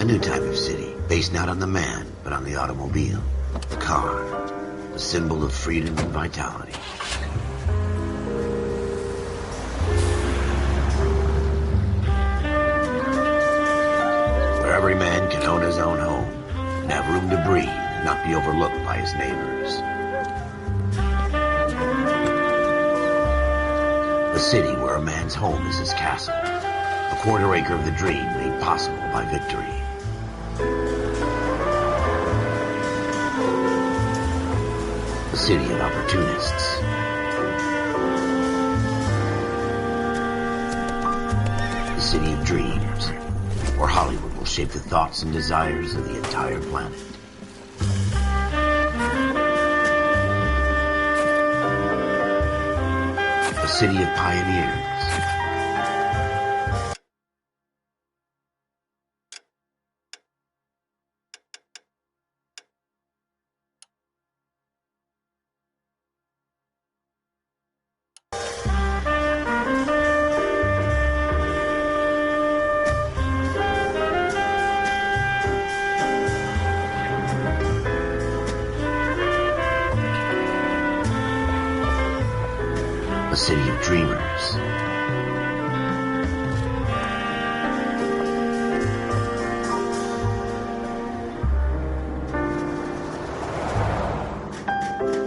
new type of city, based not on the man, but on the automobile, the car, the symbol of freedom and vitality. Where every man can own his own home, and have room to breathe, and not be overlooked by his neighbors. A city where a man's home is his castle, a quarter acre of the dream made possible by victory. A city of opportunists. A city of dreams, where Hollywood will shape the thoughts and desires of the entire planet. A city of pioneers. A city of dreamers.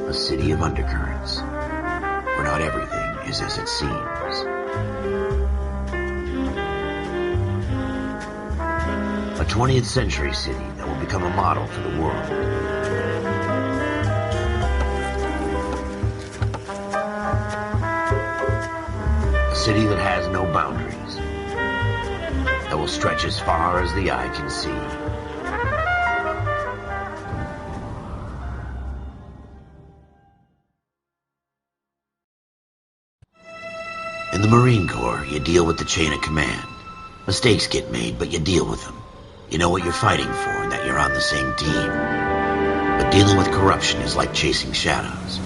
A city of undercurrents, where not everything is as it seems. A 20th century city that will become a model for the world. A city that has no boundaries, that will stretch as far as the eye can see. In the Marine Corps, you deal with the chain of command. Mistakes get made, but you deal with them. You know what you're fighting for and that you're on the same team. But dealing with corruption is like chasing shadows.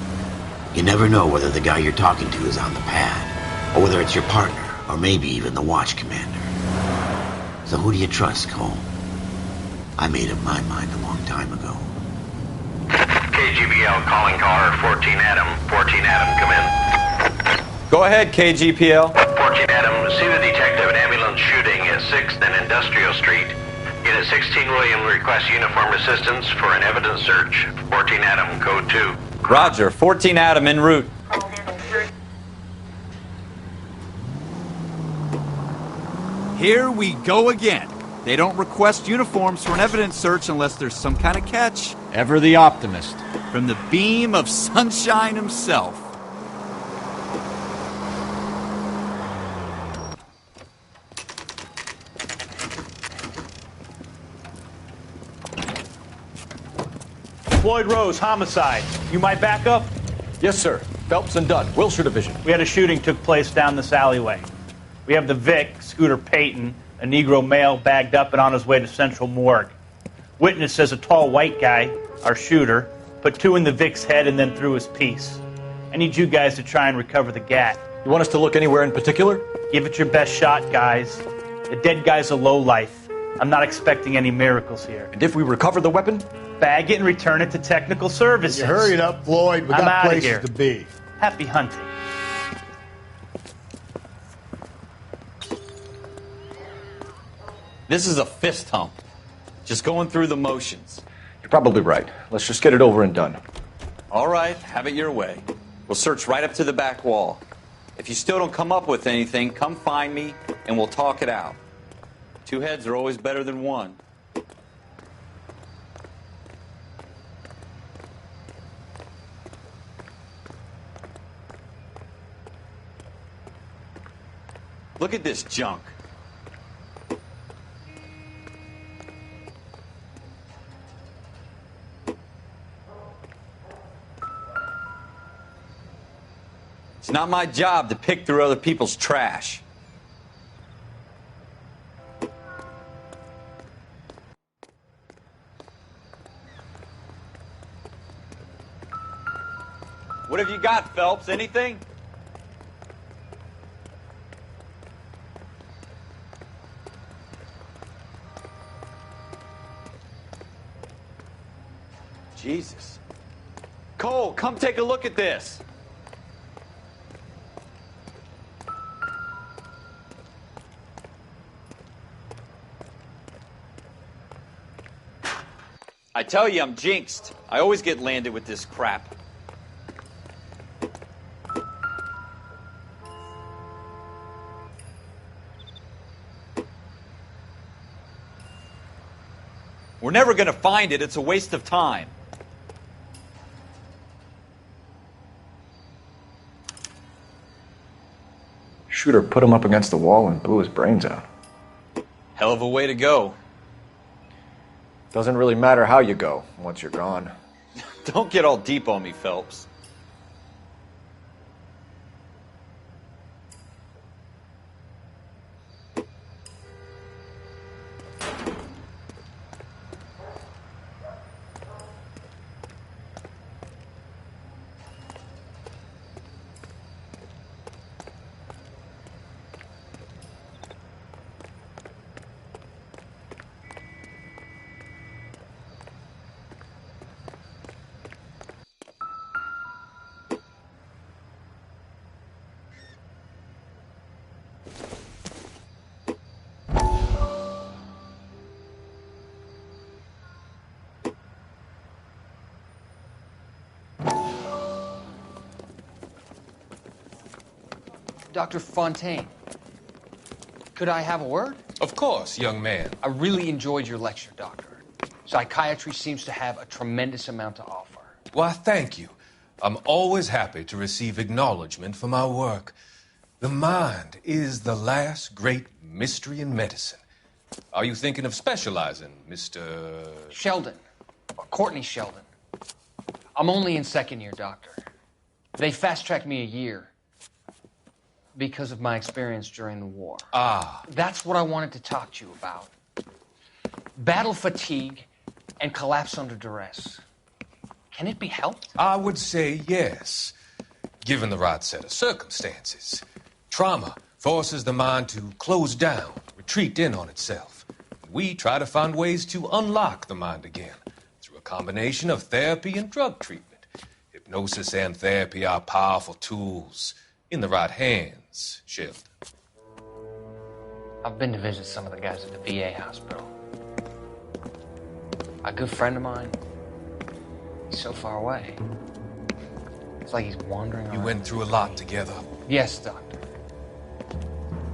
You never know whether the guy you're talking to is on the pad, or whether it's your partner, or maybe even the watch commander. So who do you trust, Cole? I made up my mind a long time ago. KGBL calling car 14 Adam. 14 Adam, come in. Go ahead, KGPL. 14 Adam, see the detective and ambulance shooting at 6th and Industrial Street. Unit 16 William requests uniformed assistance for an evidence search. 14 Adam, code 2. Roger, 14 Adam en route. Here we go again. They don't request uniforms for an evidence search unless there's some kind of catch. Ever the optimist. From the beam of sunshine himself. Floyd Rose, homicide. You might back up? Yes, sir. Phelps and Dunn, Wilshire Division. We had a shooting took place down this alleyway. We have the Vic, Scooter Payton, a Negro male bagged up and on his way to Central Morgue. Witness says a tall white guy, our shooter, put 2 in the Vic's head and then threw his piece. I need you guys to try and recover the gat. You want us to look anywhere in particular? Give it your best shot, guys. The dead guy's a lowlife. I'm not expecting any miracles here. And if we recover the weapon? Bag it and return it to technical services. You hurry it up, Floyd. We I'm got outta places here. to be. Happy hunting. This is a fist hump. Just going through the motions. You're probably right. Let's just get it over and done. All right, have it your way. We'll search right up to the back wall. If you still don't come up with anything, come find me and we'll talk it out. 2 heads are always better than 1. Look at this junk. It's not my job to pick through other people's trash. What have you got, Phelps? Anything? Jesus. Cole, come take a look at this. I tell you, I'm jinxed. I always get landed with this crap. We're never going to find it. It's a waste of time. Shooter put him up against the wall and blew his brains out. Hell of a way to go. Doesn't really matter how you go once you're gone. Don't get all deep on me, Phelps. Dr. Fontaine, could I have a word? Of course, young man. I really enjoyed your lecture, Doctor. Psychiatry seems to have a tremendous amount to offer. Why, thank you. I'm always happy to receive acknowledgement for my work. The mind is the last great mystery in medicine. Are you thinking of specializing, Mr. Sheldon, or Courtney Sheldon. I'm only in second year, Doctor. They fast-tracked me a year because of my experience during the war. Ah. That's what I wanted to talk to you about. Battle fatigue and collapse under duress. Can it be helped? I would say yes, given the right set of circumstances. Trauma forces the mind to close down, retreat in on itself. We try to find ways to unlock the mind again through a combination of therapy and drug treatment. Hypnosis and therapy are powerful tools in the right hands, Sheldon. I've been to visit some of the guys at the VA hospital. A good friend of mine, he's so far away. It's like he's wandering around. You went through a lot together. Yes, Doctor.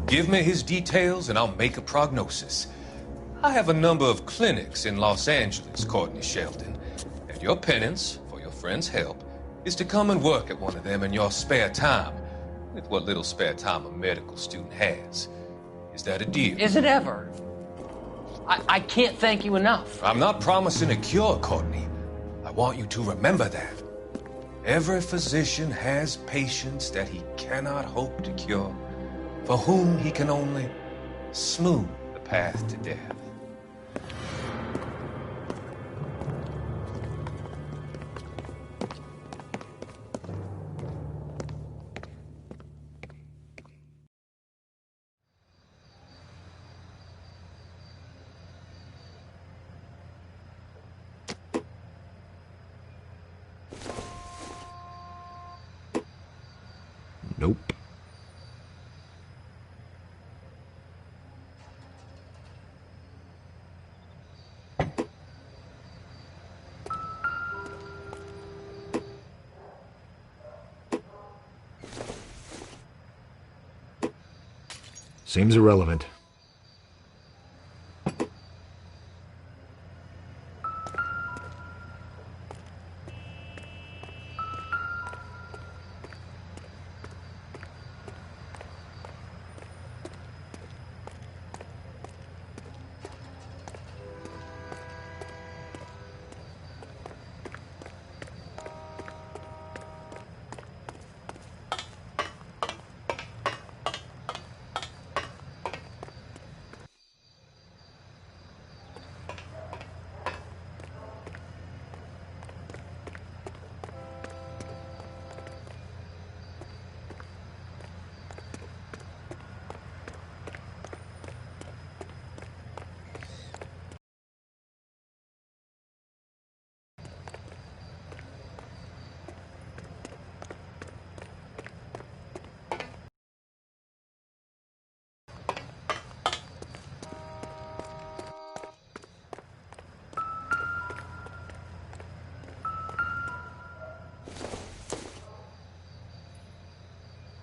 Give me his details and I'll make a prognosis. I have a number of clinics in Los Angeles, Courtney Sheldon, and your penance, for your friend's help, is to come and work at one of them in your spare time, with what little spare time a medical student has. Is that a deal? Is it ever? I can't thank you enough. I'm not promising a cure, Courtney. I want you to remember that. Every physician has patients that he cannot hope to cure, for whom he can only smooth the path to death. Nope. Seems irrelevant.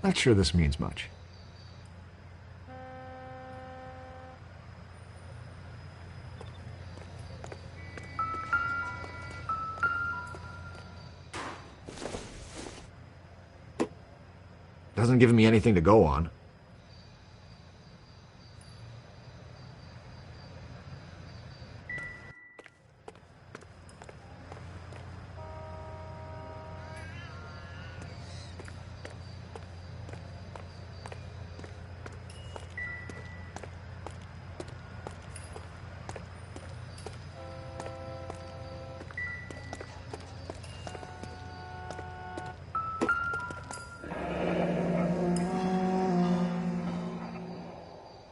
Not sure this means much. Doesn't give me anything to go on.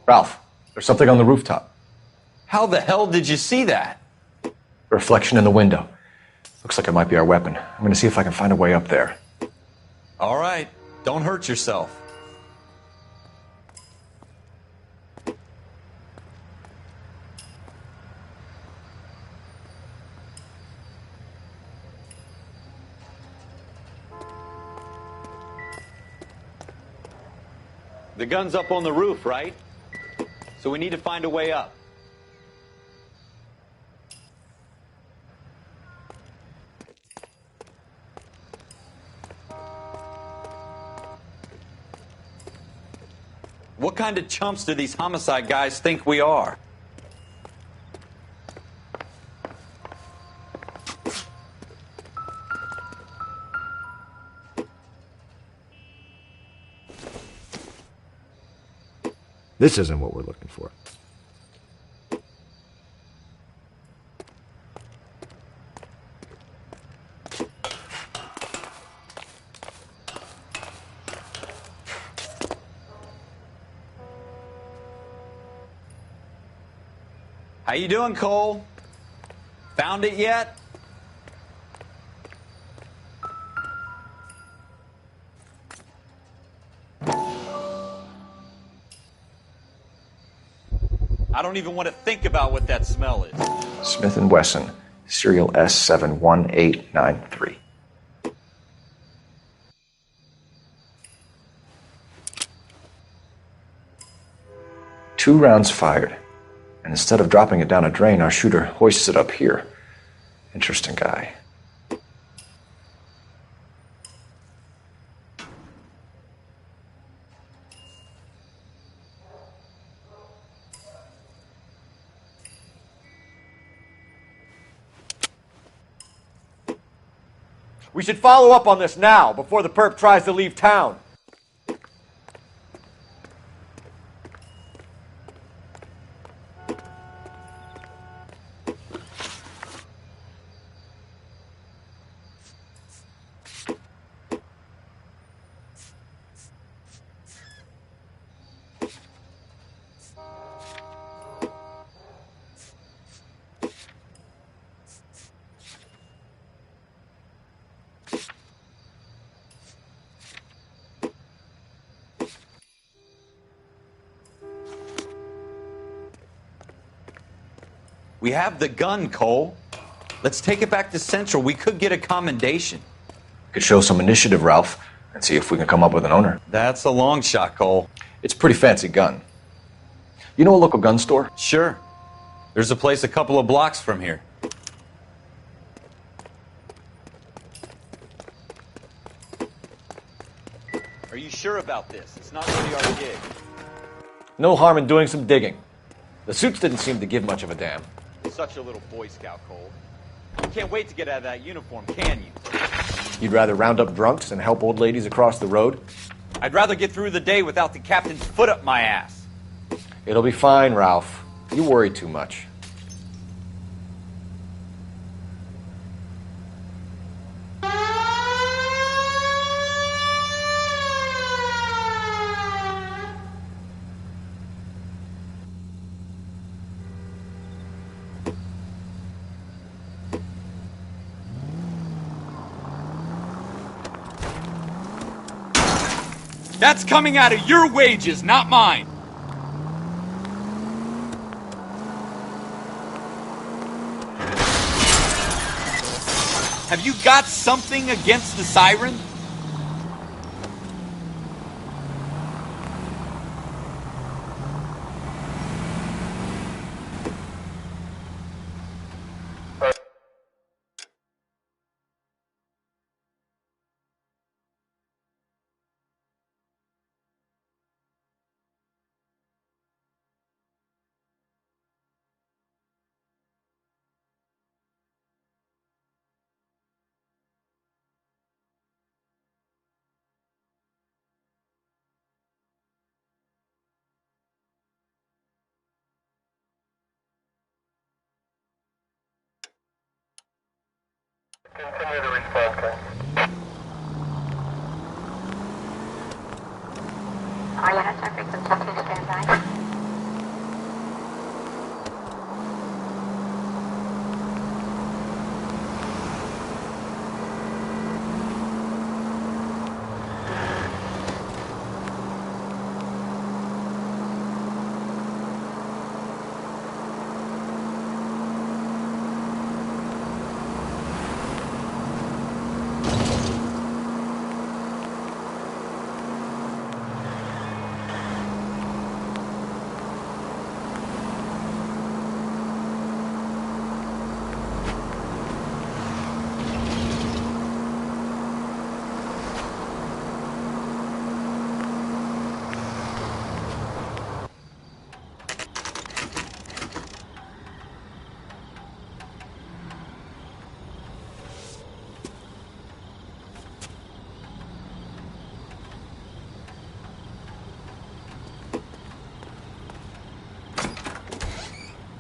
Ralph, there's something on the rooftop. How the hell did you see that? A reflection in the window. Looks like it might be our weapon. I'm gonna see if I can find a way up there. All right, don't hurt yourself. The gun's up on the roof, right? So we need to find a way up. What kind of chumps do these homicide guys think we are? This isn't what we're looking for. How you doing, Cole? Found it yet? I don't even want to think about what that smell is. Smith & Wesson, serial S71893. 2 rounds fired. And instead of dropping it down a drain, our shooter hoists it up here. Interesting guy. We should follow up on this now, before the perp tries to leave town. We have the gun, Cole. Let's take it back to Central. We could get a commendation. Could show some initiative, Ralph, and see if we can come up with an owner. That's a long shot, Cole. It's a pretty fancy gun. You know a local gun store? Sure. There's a place a couple of blocks from here. Are you sure about this? It's not really our gig. No harm in doing some digging. The suits didn't seem to give much of a damn. Such a little Boy Scout, Cole. You can't wait to get out of that uniform, can you? You'd rather round up drunks and help old ladies across the road? I'd rather get through the day without the captain's foot up my ass. It'll be fine, Ralph. You worry too much. That's coming out of your wages, not mine. Have you got something against the siren? Continue to respond, Ken. All units are frequency 2 standby.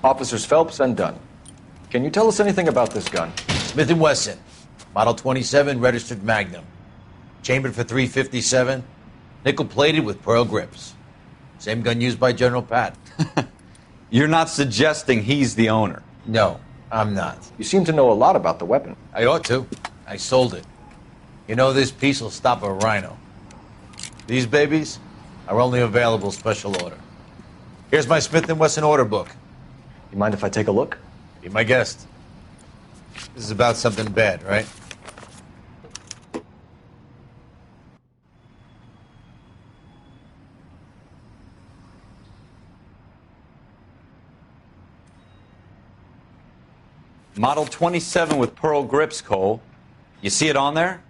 Officers Phelps and Dunn. Can you tell us anything about this gun? Smith & Wesson, Model 27, registered Magnum. Chambered for .357, nickel-plated with pearl grips. Same gun used by General Patton. You're not suggesting he's the owner? No, I'm not. You seem to know a lot about the weapon. I ought to. I sold it. You know, this piece will stop a rhino. These babies are only available special order. Here's my Smith & Wesson order book. You mind if I take a look? Be my guest. This is about something bad, right? Model 27 with pearl grips, Cole. You see it on there?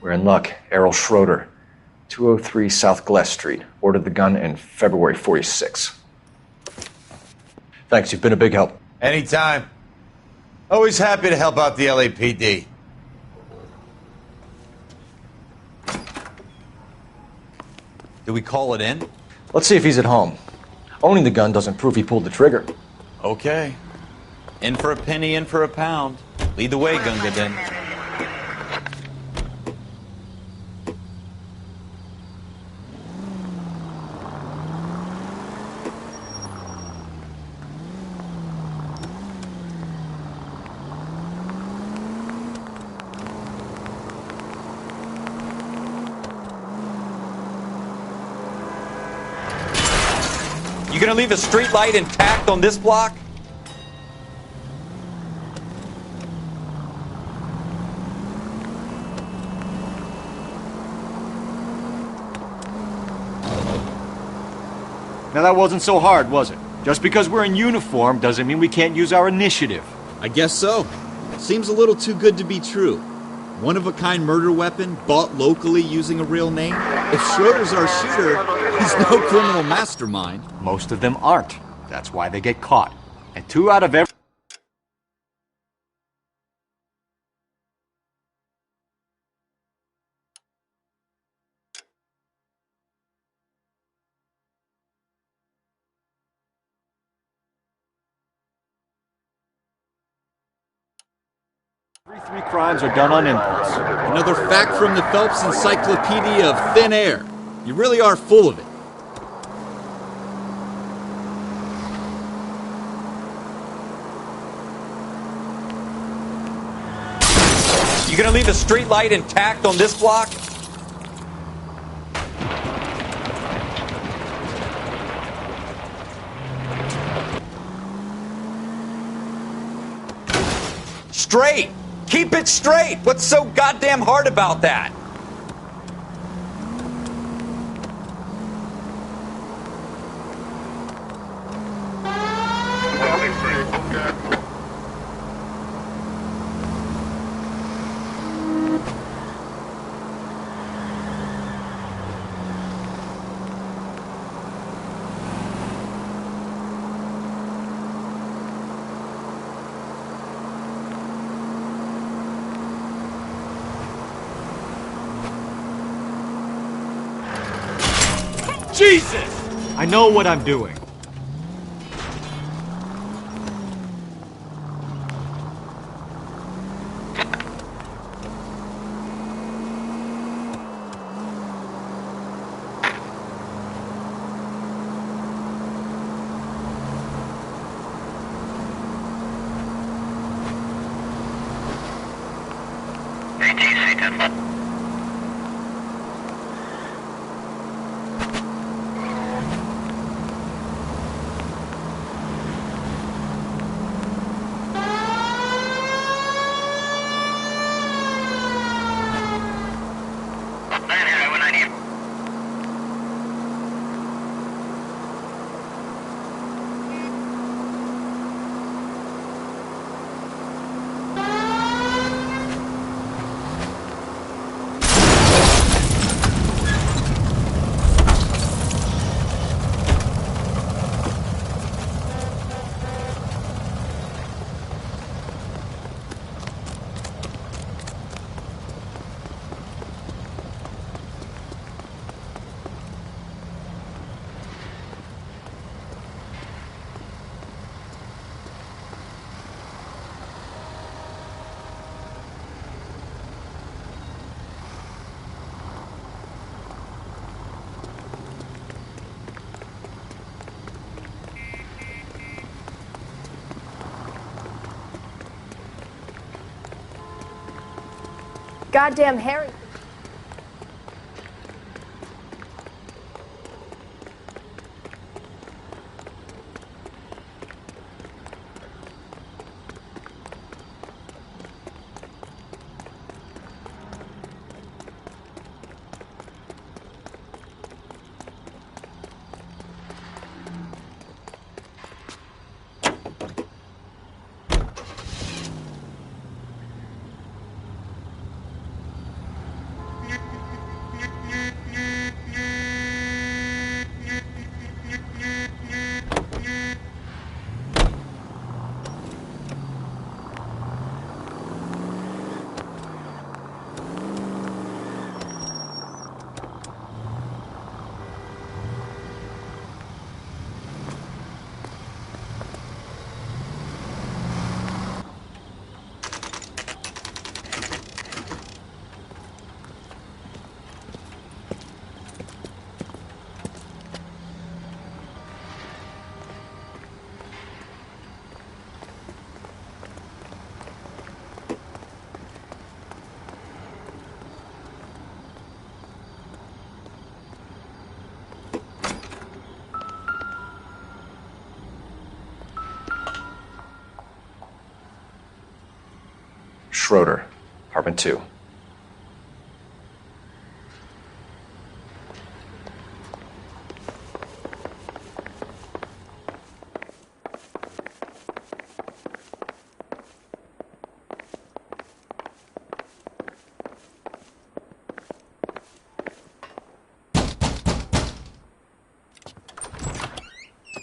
We're in luck. Errol Schroeder, 203 South Glass Street. Ordered the gun in February 46. Thanks, you've been a big help. Anytime. Always happy to help out the LAPD. Do we call it in? Let's see if he's at home. Owning the gun doesn't prove he pulled the trigger. Okay. In for a penny, in for a pound. Lead the way, Gunga Din. You gonna leave a street light intact on this block? Now that wasn't so hard, was it? Just because we're in uniform doesn't mean we can't use our initiative. I guess so. Seems a little too good to be true. One-of-a-kind murder weapon bought locally using a real name? If Schroeder's our shooter, he's no criminal mastermind. Most of them aren't. That's why they get caught. And 2 out of every... Every 3 crimes are done on impulse. Another fact from the Phelps Encyclopedia of Thin Air. You really are full of it. You gonna leave a street light intact on this block? Straight! Keep it straight! What's so goddamn hard about that? Jesus! I know what I'm doing. Goddamn Harry. Schroeder, apartment 2.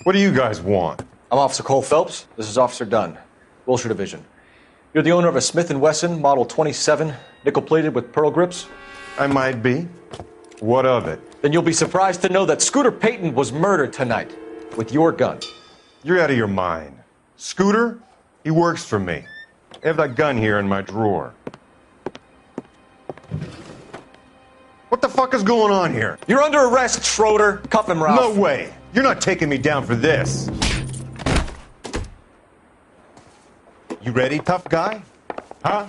What do you guys want? I'm Officer Cole Phelps. This is Officer Dunn, Wilshire Division. You're the owner of a Smith & Wesson Model 27, nickel-plated with pearl grips? I might be. What of it? Then you'll be surprised to know that Scooter Payton was murdered tonight with your gun. You're out of your mind. Scooter? He works for me. I have that gun here in my drawer. What the fuck is going on here? You're under arrest, Schroeder. Cuff him, Ralph. No way. You're not taking me down for this. You ready, tough guy? Huh?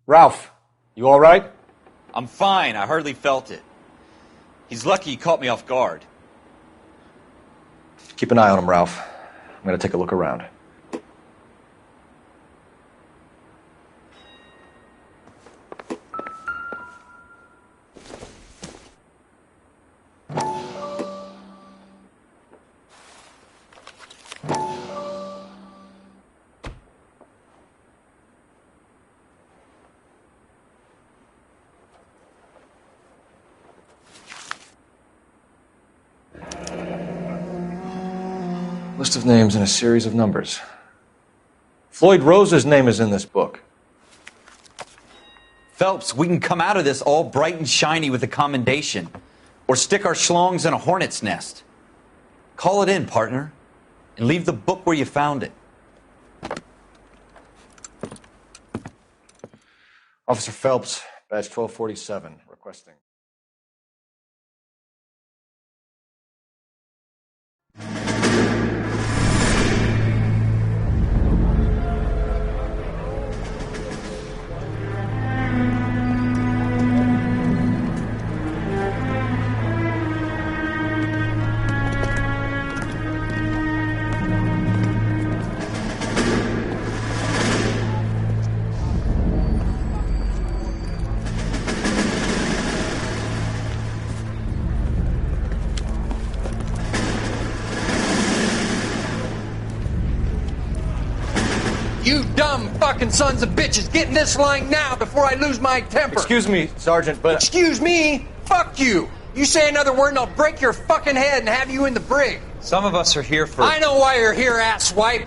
Ralph, you all right? I'm fine. I hardly felt it. He's lucky he caught me off guard. Keep an eye on him, Ralph. I'm going to take a look around. List of names and a series of numbers. Floyd Rose's name is in this book. Phelps, we can come out of this all bright and shiny with a commendation. Or stick our schlongs in a hornet's nest. Call it in, partner. And leave the book where you found it. Officer Phelps, badge 1247, requesting. You dumb fucking sons of bitches, get in this line now before I lose my temper. Excuse me, Sergeant, but... Excuse me? Fuck you. You say another word and I'll break your fucking head and have you in the brig. Some of us are here for... I know why you're here, asswipe.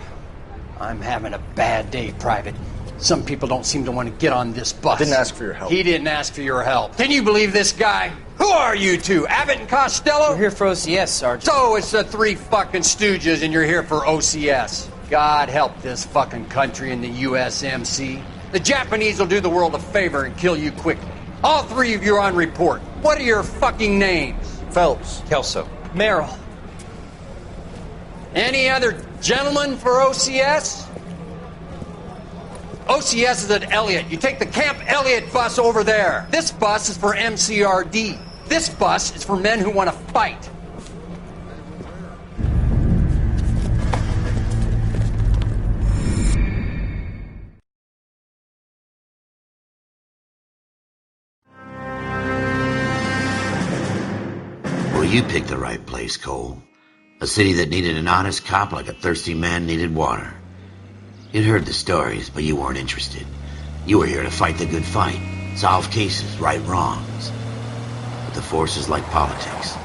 I'm having a bad day, Private. Some people don't seem to want to get on this bus. I didn't ask for your help. He didn't ask for your help. Can you believe this guy? Who are you two? Abbott and Costello? We're here for OCS, Sergeant. So it's the three fucking stooges and you're here for OCS. God help this fucking country and the USMC. The Japanese will do the world a favor and kill you quickly. All three of you are on report. What are your fucking names? Phelps. Kelso. Merrill. Any other gentlemen for OCS? OCS is at Elliott. You take the Camp Elliott bus over there. This bus is for MCRD. This bus is for men who want to fight. Well, you picked the right place, Cole. A city that needed an honest cop like a thirsty man needed water. You'd heard the stories, but you weren't interested. You were here to fight the good fight, solve cases, right wrongs. But the force is like politics.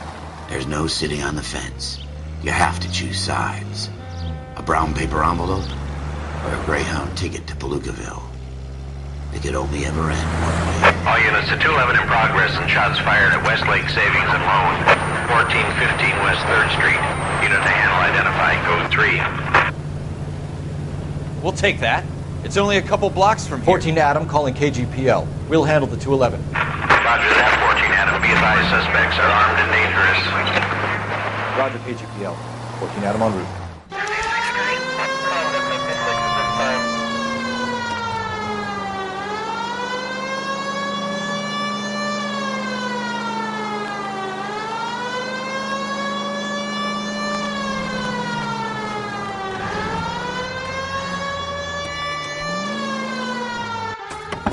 There's no sitting on the fence. You have to choose sides. A brown paper envelope or a Greyhound ticket to Palookaville. It could only ever end one way. All units to 211 in progress and shots fired at Westlake Savings and Loan, 1415 West 3rd Street. Unit to handle identified, code 3. We'll take that. It's only a couple blocks from here. 14 Adam calling KGPL. We'll handle the 211. Roger that, 14 Adam. Be advised, suspects are armed and dangerous. Roger, KGPL. 14 Adam en route.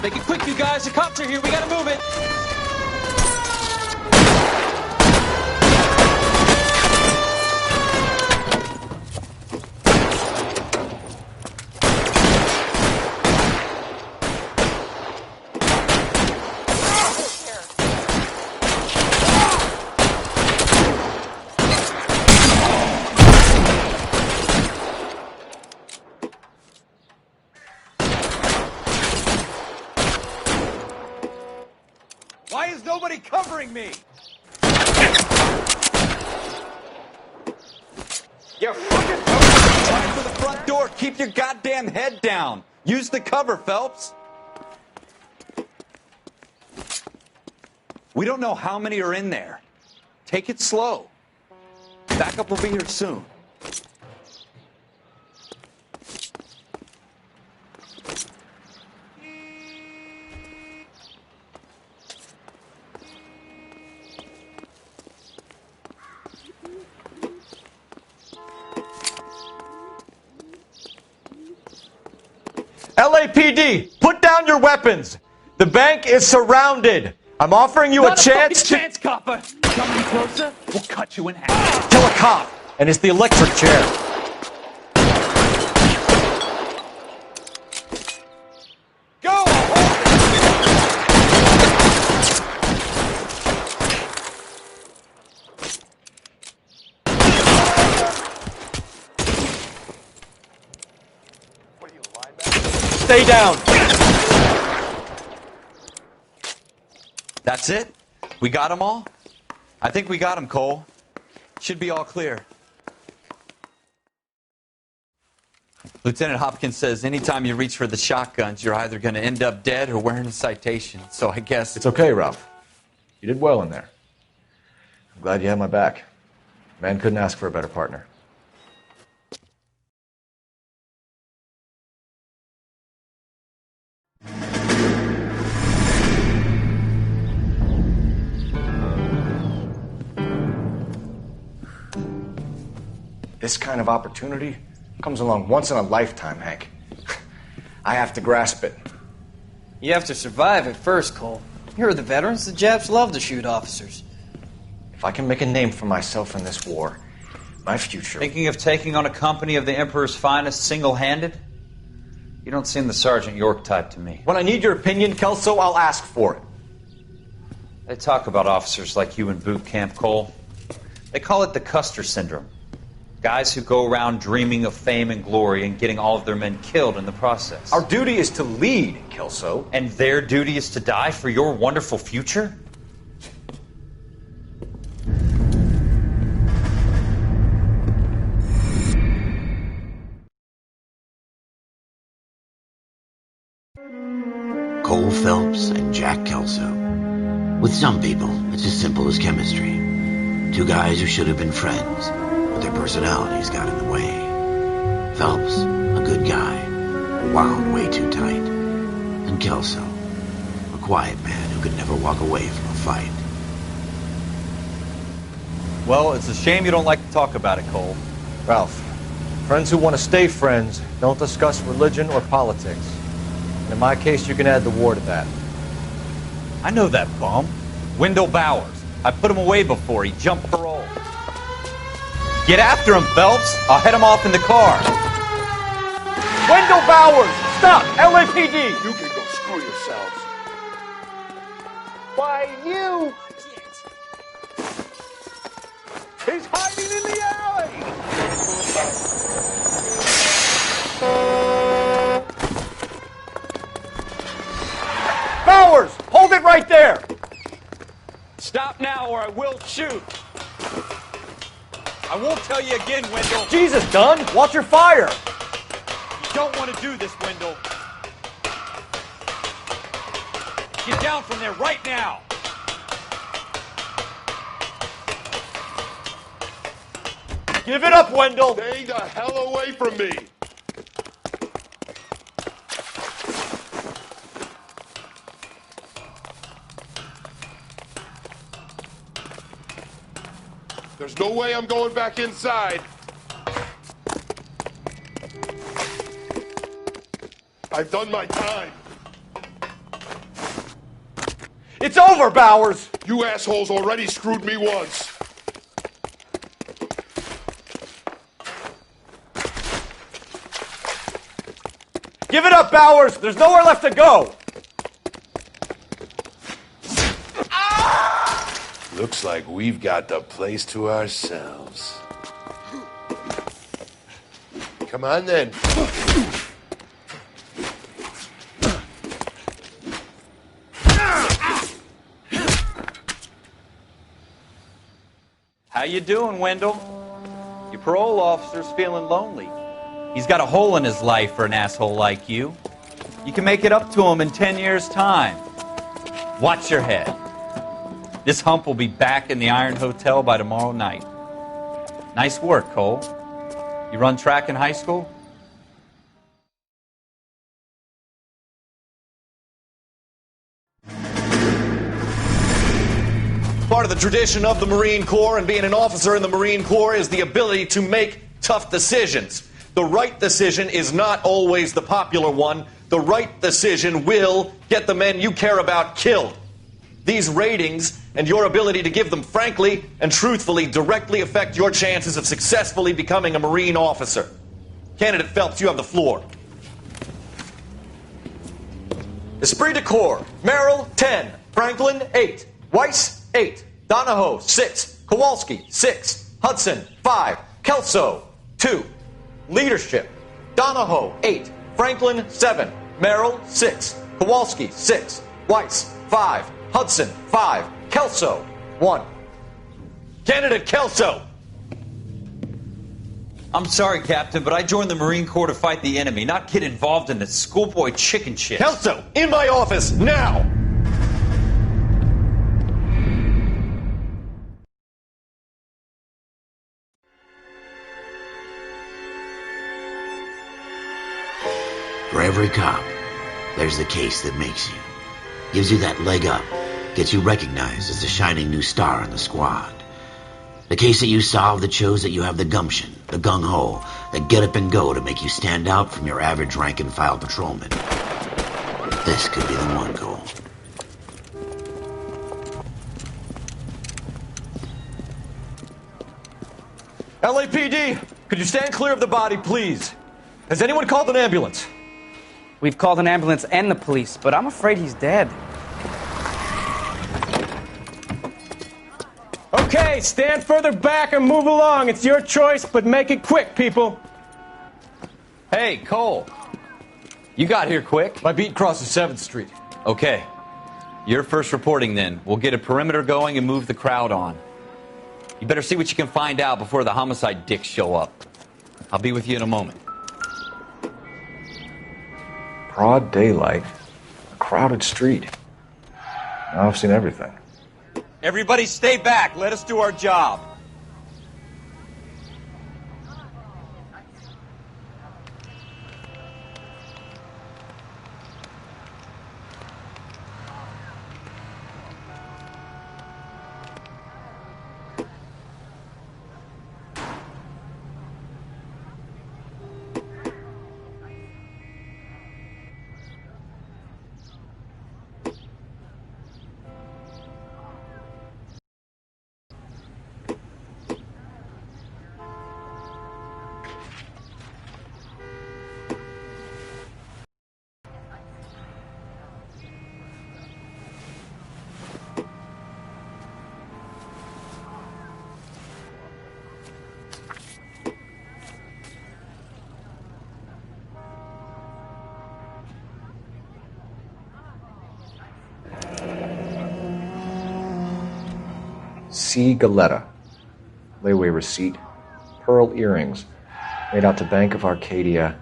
Make it quick, you guys. The cops are here. We gotta move it. Why is nobody covering me? You're fucking trying for the front door. Keep your goddamn head down. Use the cover, Phelps. We don't know how many are in there. Take it slow. Backup will be here soon. LAPD, put down your weapons. The bank is surrounded. I'm offering you a chance to... chance, copper. Come any closer, we'll cut you in half. Kill a cop, and it's the electric chair. Go! stay down. That's it? We got them all? I think we got them, Cole. Should be all clear. Lieutenant Hopkins says anytime you reach for the shotguns, you're either going to end up dead or wearing a citation. So I guess... It's okay, Ralph. You did well in there. I'm glad you had my back. Man couldn't ask for a better partner. This kind of opportunity comes along once in a lifetime, Hank. I have to grasp it. You have to survive it first, Cole. Here are the veterans. The Japs love to shoot officers. If I can make a name for myself in this war, my future... Thinking of taking on a company of the Emperor's finest single-handed? You don't seem the Sergeant York type to me. When I need your opinion, Kelso, I'll ask for it. They talk about officers like you in boot camp, Cole. They call it the Custer Syndrome. Guys who go around dreaming of fame and glory and getting all of their men killed in the process. Our duty is to lead, Kelso. And their duty is to die for your wonderful future? Cole Phelps and Jack Kelso. With some people, it's as simple as chemistry. Two guys who should have been friends, but their personalities got in the way. Phelps, a good guy, wound way too tight. And Kelso, a quiet man who could never walk away from a fight. Well, it's a shame you don't like to talk about it, Cole. Ralph, friends who want to stay friends don't discuss religion or politics. And in my case, you can add the war to that. I know that bum. Wendell Bowers. I put him away before. He jumped parole. Get after him, Phelps. I'll head him off in the car. Wendell Bowers! Stop! LAPD! You can go screw yourselves. Why, you... He's hiding in the alley! Bowers! Hold it right there! Stop now or I will shoot. I won't tell you again, Wendell. Jesus, Dunn! Watch your fire! You don't want to do this, Wendell. Get down from there right now. Give it up, Wendell! Stay the hell away from me! There's no way I'm going back inside. I've done my time. It's over, Bowers! You assholes already screwed me once. Give it up, Bowers! There's nowhere left to go! Looks like we've got the place to ourselves. Come on, then. How you doing, Wendell? Your parole officer's feeling lonely. He's got a hole in his life for an asshole like you. You can make it up to him in 10 years' time. Watch your head. This hump will be back in the Iron Hotel by tomorrow night. Nice work, Cole. You run track in high school? Part of the tradition of the Marine Corps and being an officer in the Marine Corps is the ability to make tough decisions. The right decision is not always the popular one. The right decision will get the men you care about killed. These ratings and your ability to give them frankly and truthfully directly affect your chances of successfully becoming a Marine officer. Candidate Phelps, you have the floor. Esprit de Corps, Merrill, 10. Franklin, 8. Weiss, 8. Donahoe, 6. Kowalski, 6. Hudson, 5. Kelso, 2. Leadership, Donahoe, 8. Franklin, 7. Merrill, 6. Kowalski, 6. Weiss, 5. Hudson, 5. Kelso, 1. Candidate Kelso! I'm sorry, Captain, but I joined the Marine Corps to fight the enemy, not get involved in this schoolboy chicken shit. Kelso, in my office, now! For every cop, there's the case that makes you. Gives you that leg up. Gets you recognized as the shining new star in the squad. The case that you solve that shows that you have the gumption, the gung-ho, the get up and go to make you stand out from your average rank-and-file patrolman. This could be the one, Cole. LAPD, could you stand clear of the body, please? Has anyone called an ambulance? We've called an ambulance and the police, but I'm afraid he's dead. Okay, stand further back and move along. It's your choice, but make it quick, people. Hey, Cole. You got here quick. My beat crosses 7th Street. Okay. You're first reporting then. We'll get a perimeter going and move the crowd on. You better see what you can find out before the homicide dicks show up. I'll be with you in a moment. Broad daylight, a crowded street. Now I've seen everything. Everybody stay back. Let us do our job. C. Galetta. Layaway receipt. Pearl earrings. Made out to Bank of Arcadia.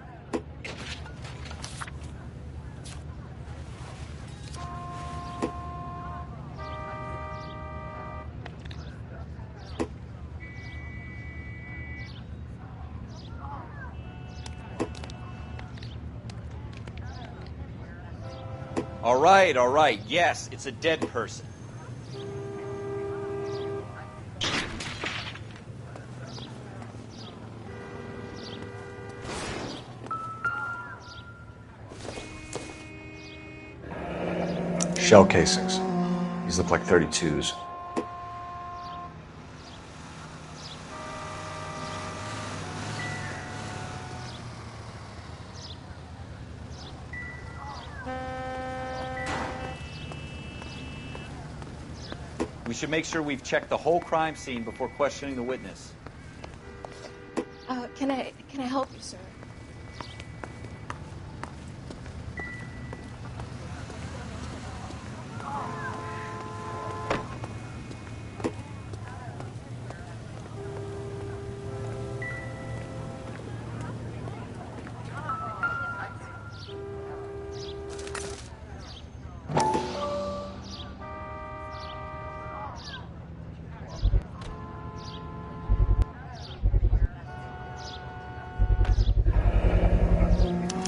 All right. Yes, it's a dead person. Shell casings. These look like 32s. We should make sure we've checked the whole crime scene before questioning the witness. Can I help you, sir?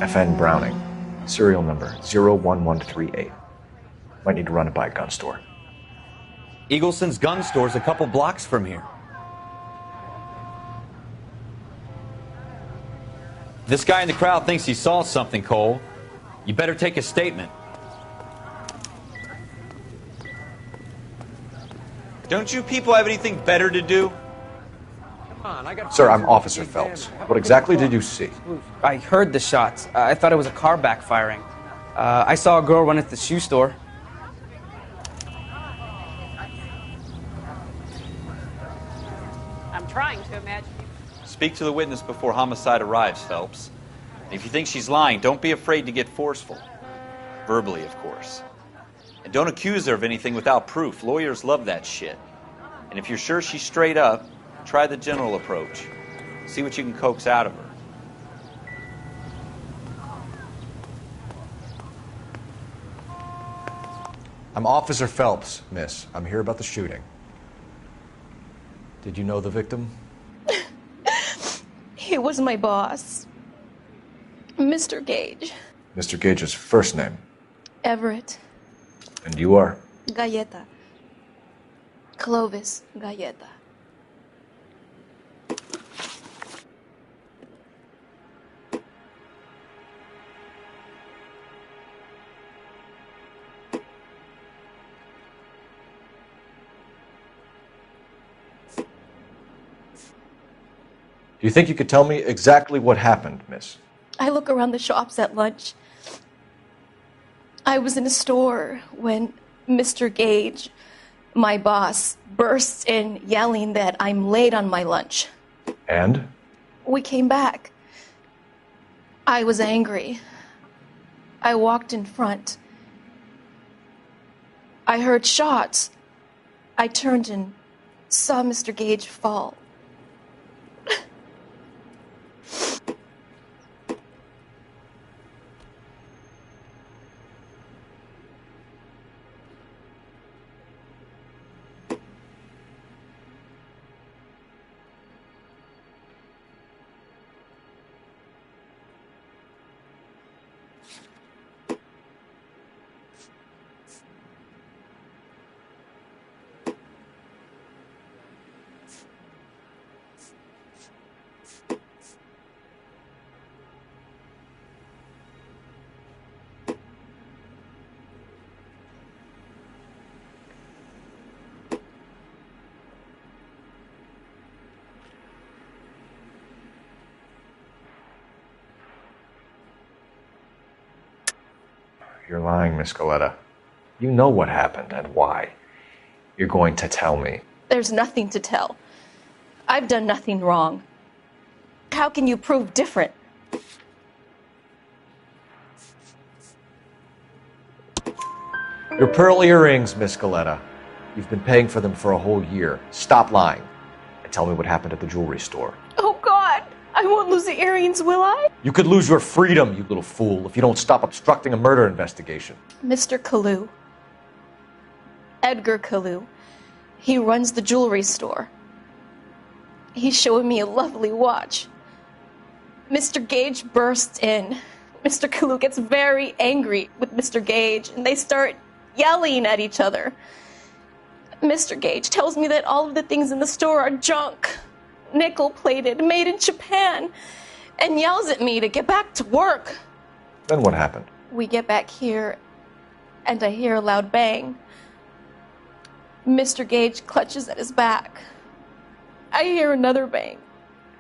FN Browning. Serial number 01138. Might need to run it by a gun store. Eagleson's gun store's a couple blocks from here. This guy in the crowd thinks he saw something, Cole. You better take a statement. Don't you people have anything better to do? Sir, I'm Officer Phelps. What exactly did you see? I heard the shots. I thought it was a car backfiring. I saw a girl run into the shoe store. I'm trying to imagine. Speak to the witness before homicide arrives, Phelps. If you think she's lying, don't be afraid to get forceful. Verbally, of course. And don't accuse her of anything without proof. Lawyers love that shit. And if you're sure she's straight up, try the general approach. See what you can coax out of her. I'm Officer Phelps, miss. I'm here about the shooting. Did you know the victim? He was my boss, Mr. Gage. Mr. Gage's first name. Everett. And you are? Galleta. Clovis Galleta. Do you think you could tell me exactly what happened, miss? I look around the shops at lunch. I was in a store when Mr. Gage, my boss, bursts in yelling that I'm late on my lunch. And? We came back. I was angry. I walked in front. I heard shots. I turned and saw Mr. Gage fall. You're lying, Miss Galleta. You know what happened and why. You're going to tell me. There's nothing to tell. I've done nothing wrong. How can you prove different? Your pearl earrings, Miss Galleta. You've been paying for them for a whole year. Stop lying and tell me what happened at the jewelry store. Oh, God! I won't lose the earrings, will I? You could lose your freedom, you little fool, if you don't stop obstructing a murder investigation. Mr. Kalu. Edgar Kalu. He runs the jewelry store. He's showing me a lovely watch. Mr. Gage bursts in. Mr. Kalu gets very angry with Mr. Gage, and they start yelling at each other. Mr. Gage tells me that all of the things in the store are junk, nickel-plated, made in Japan, and yells at me to get back to work. Then what happened? We get back here, and I hear a loud bang. Mr. Gage clutches at his back. I hear another bang,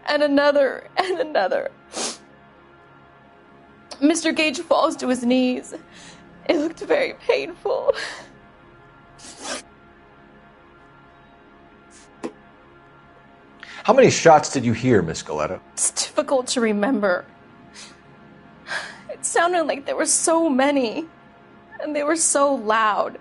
and another, and another. Mr. Gage falls to his knees. It looked very painful. How many shots did you hear, Miss Galleta? It's difficult to remember. It sounded like there were so many, and they were so loud.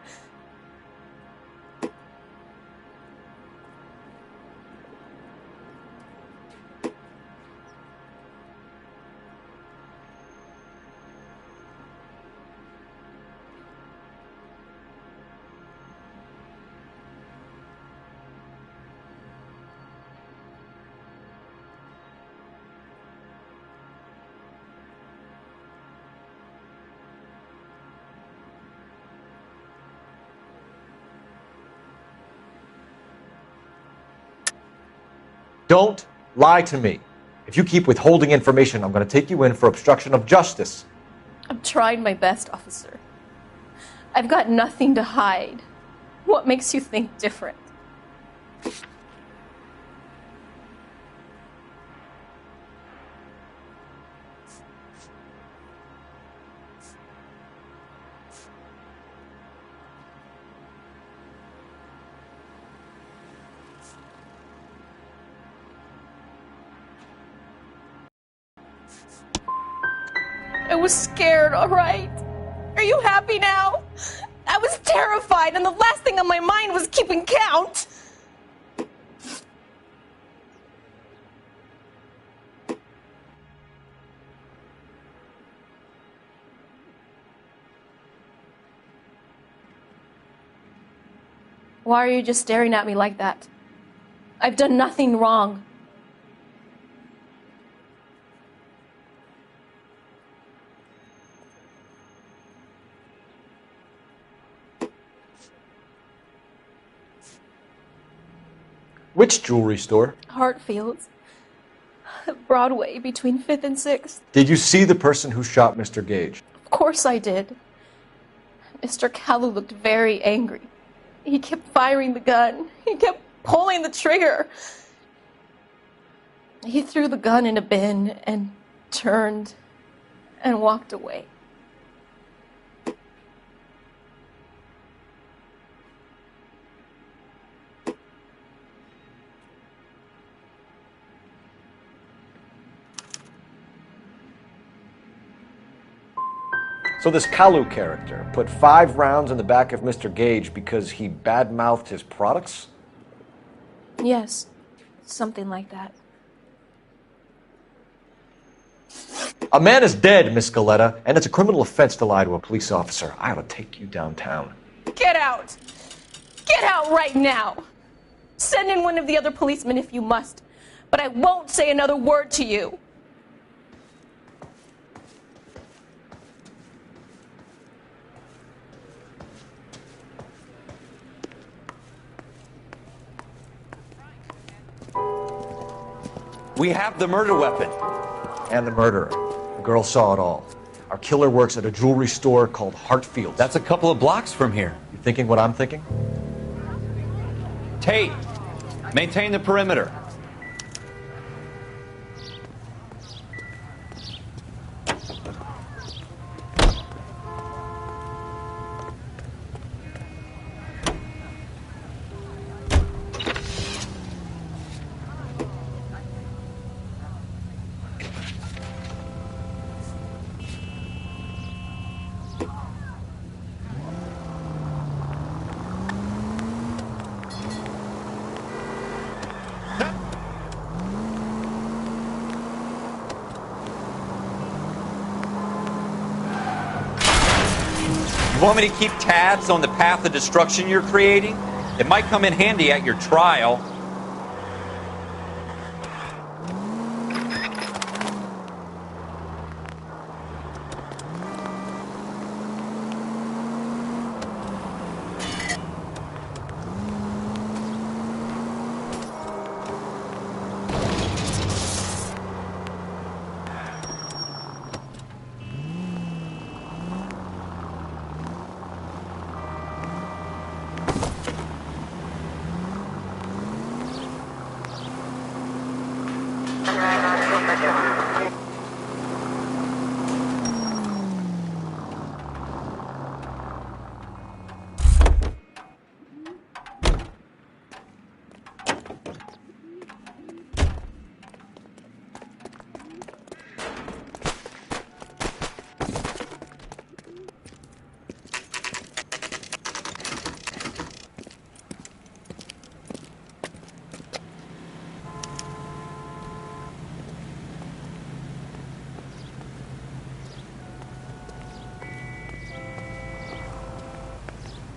Don't lie to me. If you keep withholding information, I'm going to take you in for obstruction of justice. I'm trying my best, officer. I've got nothing to hide. What makes you think different? I was scared, all right? Are you happy now? I was terrified, and the last thing on my mind was keeping count. Why are you just staring at me like that? I've done nothing wrong. Which jewelry store? Hartfield's. Broadway, between 5th and 6th. Did you see the person who shot Mr. Gage? Of course I did. Mr. Kalu looked very angry. He kept firing the gun. He kept pulling the trigger. He threw the gun in a bin and turned and walked away. So this Kalu character put 5 rounds in the back of Mr. Gage because he badmouthed his products? Yes, something like that. A man is dead, Miss Galetta, and it's a criminal offense to lie to a police officer. I ought to take you downtown. Get out! Get out right now! Send in one of the other policemen if you must, but I won't say another word to you. We have the murder weapon. And the murderer. The girl saw it all. Our killer works at a jewelry store called Hartfield's. That's a couple of blocks from here. You thinking what I'm thinking? Tate, maintain the perimeter. You want me to keep tabs on the path of destruction you're creating? It might come in handy at your trial.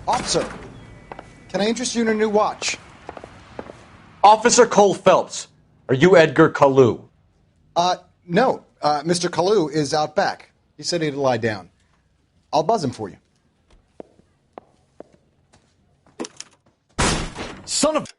Officer, can I interest you in a new watch? Officer Cole Phelps, are you Edgar Kalu? No. Mr. Kalu is out back. He said he'd lie down. I'll buzz him for you. Son of...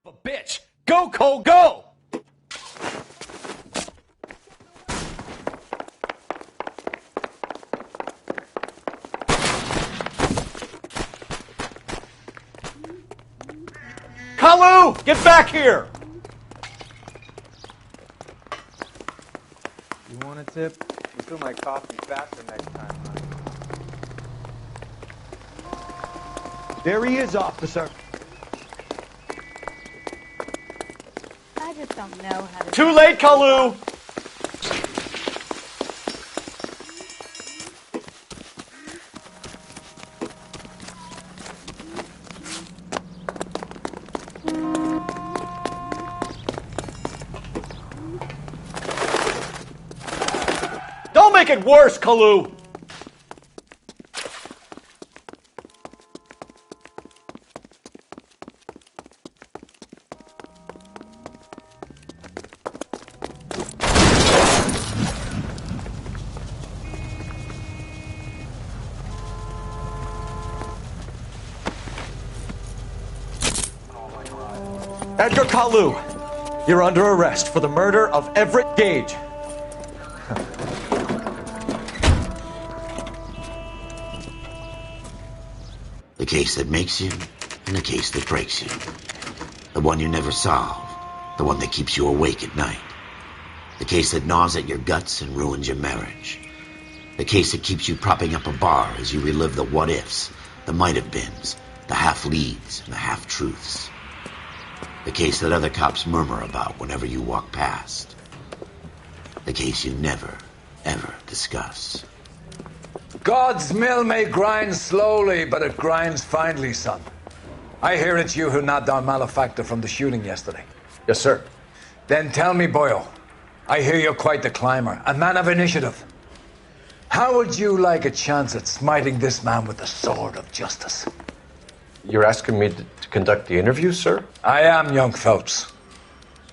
Bitch! Go, Cole, go! Kalu! Get back here! You want a tip? Refill my coffee faster next time, huh? There he is, officer. I just don't know how to... Too late, Kalu! Don't make it worse, Kalu! Edgar Kalu, you're under arrest for the murder of Everett Gage. The case that makes you, and the case that breaks you. The one you never solve. The one that keeps you awake at night. The case that gnaws at your guts and ruins your marriage. The case that keeps you propping up a bar as you relive the what-ifs, the might-have-beens, the half-leads, and the half-truths. The case that other cops murmur about whenever you walk past. The case you never, ever discuss. God's mill may grind slowly, but it grinds finely, son. I hear it's you who nabbed our malefactor from the shooting yesterday. Yes, sir. Then tell me, boyo, I hear you're quite the climber, a man of initiative. How would you like a chance at smiting this man with the sword of justice? You're asking me to conduct the interview, sir? I am, young Phelps.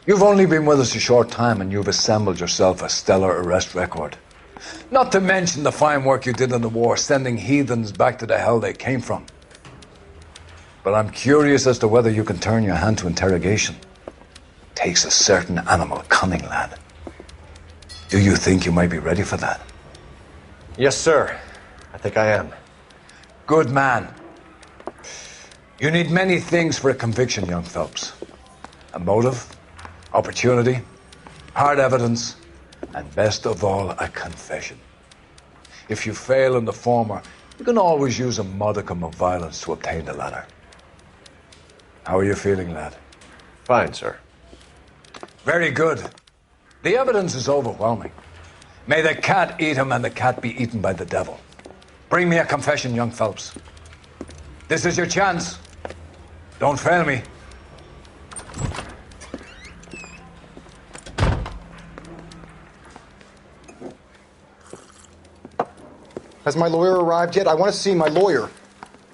You've only been with us a short time and you've assembled yourself a stellar arrest record. Not to mention the fine work you did in the war, sending heathens back to the hell they came from. But I'm curious as to whether you can turn your hand to interrogation. Takes a certain animal cunning, lad. Do you think you might be ready for that? Yes, sir. I think I am. Good man. You need many things for a conviction, young Phelps. A motive, opportunity, hard evidence, and best of all, a confession. If you fail in the former, you can always use a modicum of violence to obtain the latter. How are you feeling, lad? Fine, sir. Very good. The evidence is overwhelming. May the cat eat him and the cat be eaten by the devil. Bring me a confession, young Phelps. This is your chance. Don't fail me. Has my lawyer arrived yet? I want to see my lawyer.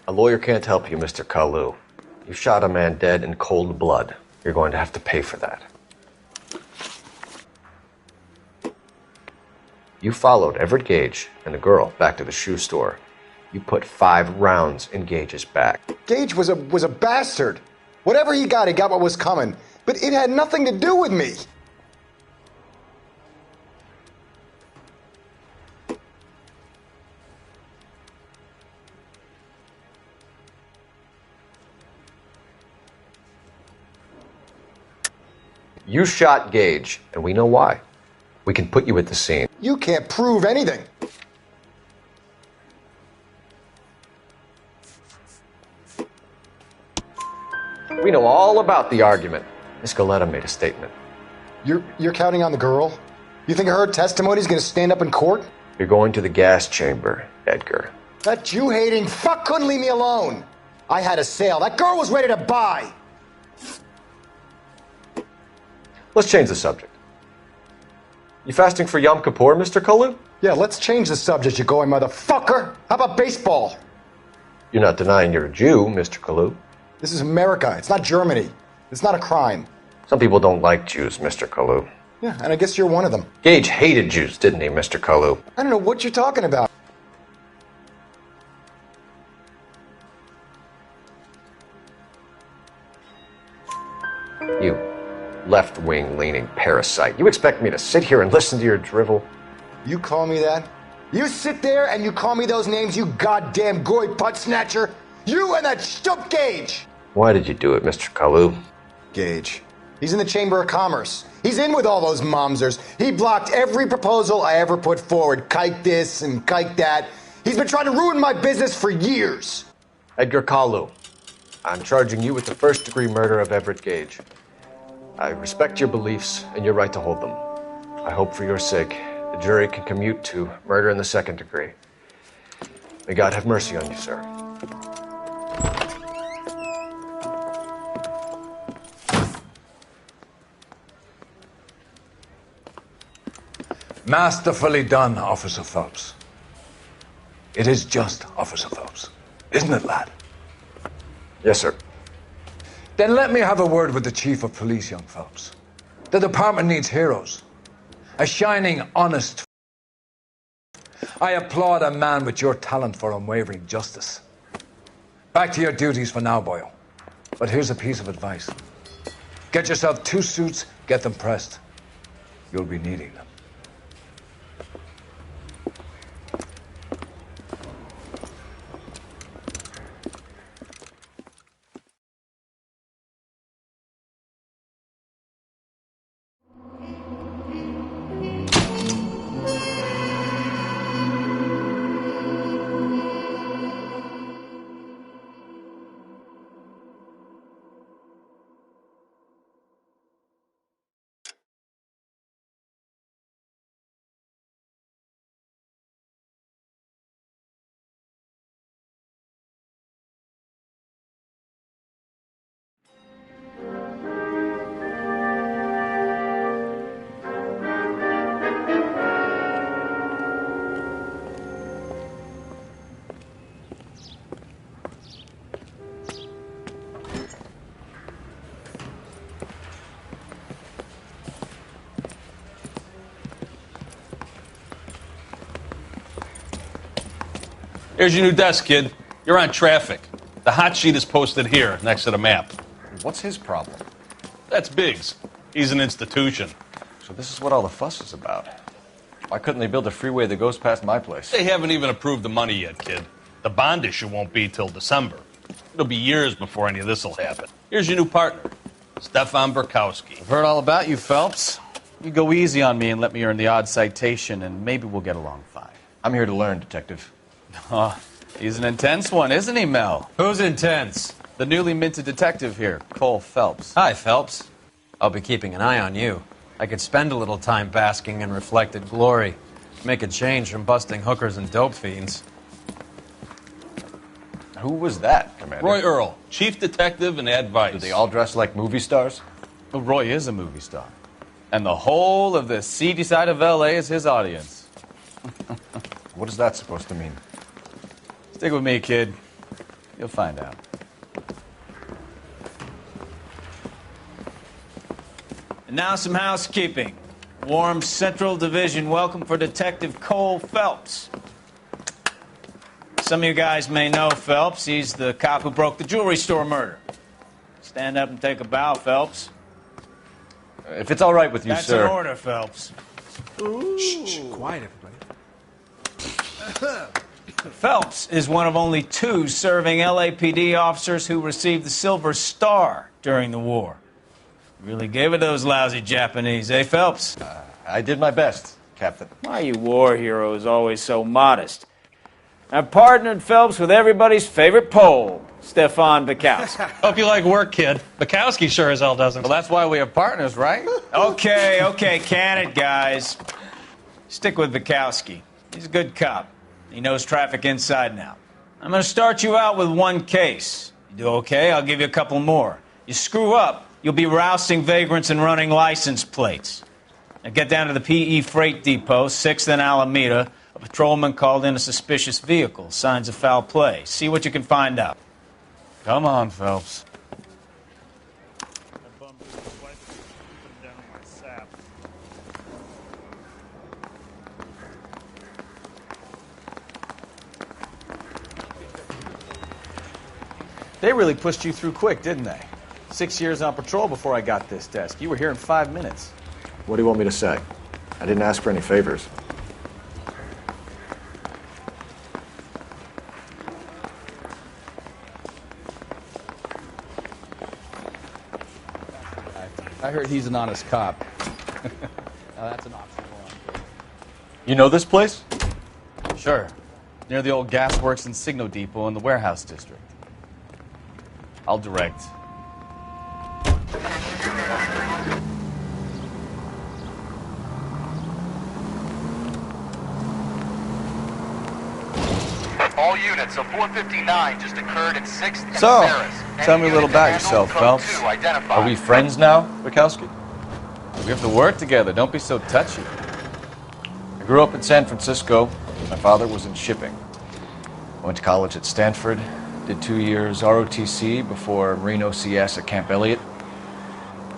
A lawyer can't help you, Mr. Kalu. You shot a man dead in cold blood. You're going to have to pay for that. You followed Everett Gage and the girl back to the shoe store. You put 5 rounds in Gage's back. Gage was a bastard. Whatever he got what was coming. But it had nothing to do with me. You shot Gage, and we know why. We can put you at the scene. You can't prove anything. We know all about the argument. Miss Goleta made a statement. You're counting on the girl? You think her testimony is going to stand up in court? You're going to the gas chamber, Edgar. That Jew-hating fuck couldn't leave me alone. I had a sale. That girl was ready to buy. Let's change the subject. You fasting for Yom Kippur, Mr. Kalu? Yeah, let's change the subject, you going motherfucker. How about baseball? You're not denying you're a Jew, Mr. Kalu. This is America. It's not Germany. It's not a crime. Some people don't like Jews, Mr. Kalu. Yeah, and I guess you're one of them. Gage hated Jews, didn't he, Mr. Kalu? I don't know what you're talking about. You left-wing leaning parasite. You expect me to sit here and listen to your drivel? You call me that? You sit there and you call me those names, you goddamn goy putt snatcher? You and that Stup Gage! Why did you do it, Mr. Kalu? Gage. He's in the Chamber of Commerce. He's in with all those momsers. He blocked every proposal I ever put forward. Kike this and kike that. He's been trying to ruin my business for years. Edgar Kalu, I'm charging you with the first-degree murder of Everett Gage. I respect your beliefs and your right to hold them. I hope for your sake the jury can commute to murder in the second degree. May God have mercy on you, sir. Masterfully done, Officer Phelps. It is just Officer Phelps, isn't it, lad? Yes, sir. Then let me have a word with the Chief of Police, young Phelps. The department needs heroes. A shining, honest. I applaud a man with your talent for unwavering justice. Back to your duties for now, boyo. But here's a piece of advice. Get yourself 2 suits, get them pressed. You'll be needing them. Here's your new desk, kid. You're on traffic. The hot sheet is posted here, next to the map. What's his problem? That's Biggs. He's an institution. So this is what all the fuss is about. Why couldn't they build a freeway that goes past my place? They haven't even approved the money yet, kid. The bond issue won't be till December. It'll be years before any of this will happen. Here's your new partner, Stefan Burkowski. I've heard all about you, Phelps. You go easy on me and let me earn the odd citation, and maybe we'll get along fine. I'm here to learn, Detective. Oh, he's an intense one, isn't he, Mel? Who's intense? The newly minted detective here, Cole Phelps. Hi, Phelps. I'll be keeping an eye on you. I could spend a little time basking in reflected glory. Make a change from busting hookers and dope fiends. Who was that, Commander? Roy Earl, chief detective and advice. Do they all dress like movie stars? Well, Roy is a movie star. And the whole of the seedy side of L.A. is his audience. What is that supposed to mean? Stick with me, kid. You'll find out. And now some housekeeping. Warm Central Division welcome for Detective Cole Phelps. Some of you guys may know Phelps. He's the cop who broke the jewelry store murder. Stand up and take a bow, Phelps. If it's all right with you, That's sir. That's an order, Phelps. Shh, quiet, everybody. Phelps is one of only 2 serving LAPD officers who received the Silver Star during the war. Really gave it those lousy Japanese, eh, Phelps? I did my best, Captain. Why, you war heroes always so modest? I've partnered Phelps with everybody's favorite Pole, Stefan Bukowski. Hope you like work, kid. Bukowski sure as hell doesn't. Well, that's why we have partners, right? Okay, can it, guys. Stick with Bukowski. He's a good cop. He knows traffic inside and out. I'm going to start you out with 1 case. You do okay, I'll give you a couple more. You screw up, you'll be rousting vagrants and running license plates. Now get down to the PE Freight Depot, 6th and Alameda. A patrolman called in a suspicious vehicle. Signs of foul play. See what you can find out. Come on, Phelps. They really pushed you through quick, didn't they? 6 years on patrol before I got this desk. You were here in 5 minutes. What do you want me to say? I didn't ask for any favors. I heard he's an honest cop. Now that's an option. You know this place? Sure. Near the old gas works and Signo Depot in the warehouse district. I'll direct. All units, a 459 just occurred in 6th and So, Sarris. tell me a little about yourself, Phelps. Are we friends now, Bukowski? We have to work together. Don't be so touchy. I grew up in San Francisco. My father was in shipping. I went to college at Stanford, did 2 years ROTC before Marine OCS at Camp Elliott.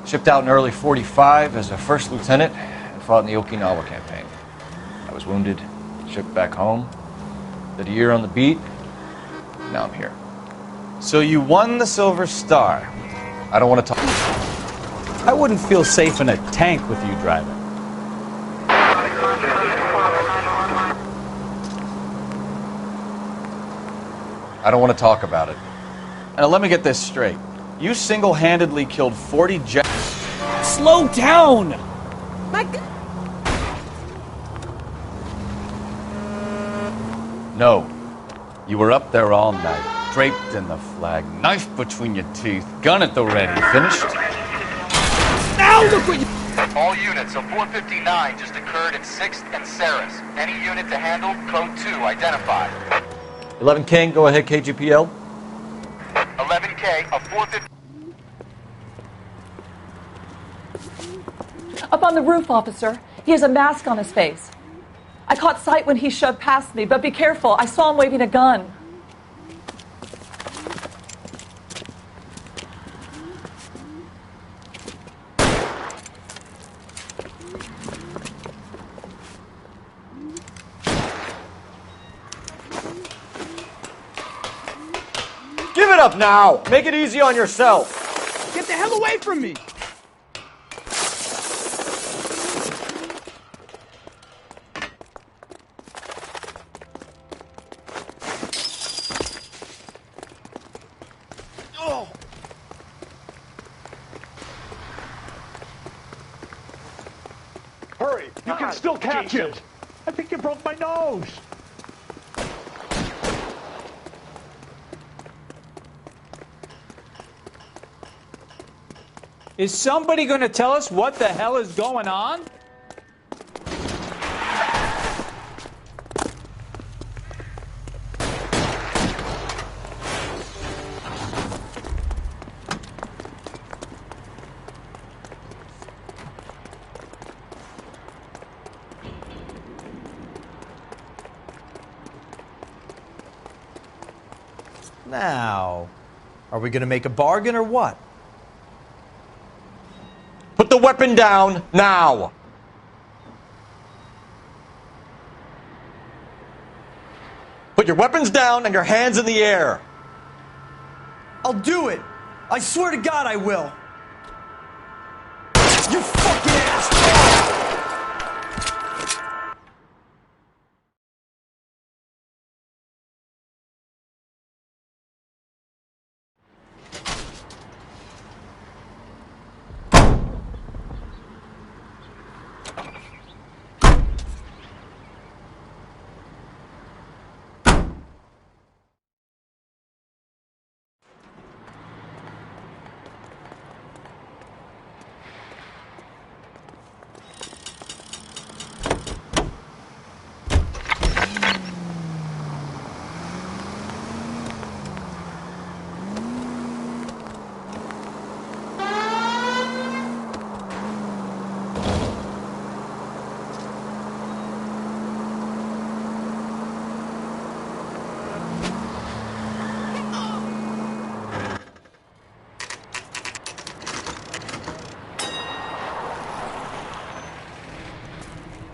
Shipped out in early '45 as a first lieutenant and fought in the Okinawa campaign. I was wounded, shipped back home, did a year on the beat. Now I'm here. So you won the Silver Star. I don't want to talk. I wouldn't feel safe in a tank with you driving. I don't want to talk about it. Now let me get this straight. You single-handedly killed 40 Slow down! My God. No. You were up there all night, draped in the flag, knife between your teeth, gun at the ready. Finished? Now look what you... All units, a 459 just occurred in 6th and Sarris. Any unit to handle, code 2 identified. 11 King, go ahead, KGPL. 11K, a 450... Up on the roof, officer. He has a mask on his face. I caught sight when he shoved past me, but be careful. I saw him waving a gun. Give it up now! Make it easy on yourself! Get the hell away from me! Hurry! You can still catch it! I think you broke my nose! Is somebody going to tell us what the hell is going on? Now, are we going to make a bargain or what? Put the weapon down now! Put your weapons down and your hands in the air! I'll do it! I swear to God I will! You fucking ass!